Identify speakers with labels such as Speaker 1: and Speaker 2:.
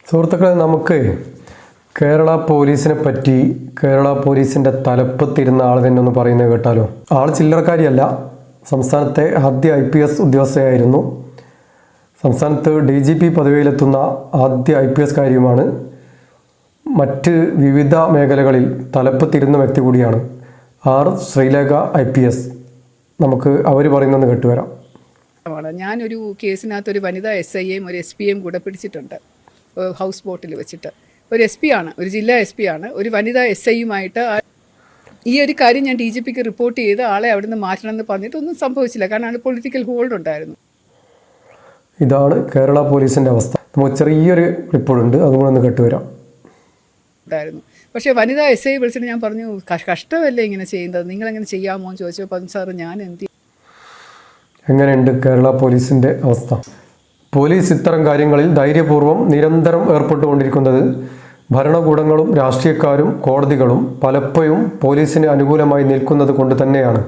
Speaker 1: സുഹൃത്തുക്കളെ, നമുക്ക് കേരള പോലീസിനെ പറ്റി കേരള പോലീസിൻ്റെ തലപ്പത്തിരുന്ന ആൾ തന്നെ ഒന്ന് പറയുന്നത് കേട്ടാലോ. ആൾ ചില്ലറക്കാരിയല്ല, സംസ്ഥാനത്തെ ആദ്യ IPS ഉദ്യോഗസ്ഥയായിരുന്നു. സംസ്ഥാനത്ത് DGP പദവിയിലെത്തുന്ന ആദ്യ IPS കാര്യമാണ്. മറ്റ് വിവിധ മേഖലകളിൽ തലപ്പത്തിരുന്ന വ്യക്തി കൂടിയാണ് R. ശ്രീലേഖ IPS. നമുക്ക് അവർ പറയുന്നത് കേട്ടുവരാം.
Speaker 2: ഞാനൊരു കേസിനകത്ത് ഒരു വനിതാ SIയെയും ഒരു SPയെയും കൂടെ പിടിച്ചിട്ടുണ്ട്. ഹൗസ് ബോട്ടിൽ വെച്ചിട്ട് ഒരു SP ആണ്, ഒരു ജില്ലാ SP ആണ്. ഒരു വനിതാ SIയുമായിട്ട് ഈ ഒരു കാര്യം ഞാൻ DGPക്ക് റിപ്പോർട്ട് ചെയ്ത് ആളെ അവിടെ നിന്ന് മാറ്റണമെന്ന് പറഞ്ഞിട്ട് ഒന്നും സംഭവിച്ചില്ല. കാരണം ആൾ പൊളിറ്റിക്കൽ ഹോൾഡ് ഉണ്ടായിരുന്നു.
Speaker 1: ഇതാണ് കേരള പോലീസിൻ്റെ അവസ്ഥ. നമുക്ക് ചെറിയൊരു റിപ്പോർട്ടുണ്ട്, അതുകൂടെ ഒന്ന് കേട്ടുവരാം.
Speaker 2: പക്ഷേ വനിതാ SI വിളിച്ചിട്ട് ഞാൻ പറഞ്ഞു, കഷ്ടമല്ലേ ഇങ്ങനെ ചെയ്യുന്നത്, നിങ്ങളെങ്ങനെ ചെയ്യാമോ എന്ന് ചോദിച്ചപ്പോൾ സാർ ഞാൻ എന്ത്.
Speaker 1: എങ്ങനെയുണ്ട് കേരള പോലീസിൻ്റെ അവസ്ഥ? പോലീസ് ഇത്തരം കാര്യങ്ങളിൽ ധൈര്യപൂർവ്വം നിരന്തരം ഏർപ്പെട്ടുകൊണ്ടിരിക്കുന്നത് ഭരണകൂടങ്ങളും രാഷ്ട്രീയക്കാരും കോടതികളും പലപ്പോഴും പോലീസിന് അനുകൂലമായി നിൽക്കുന്നത് കൊണ്ട് തന്നെയാണ്.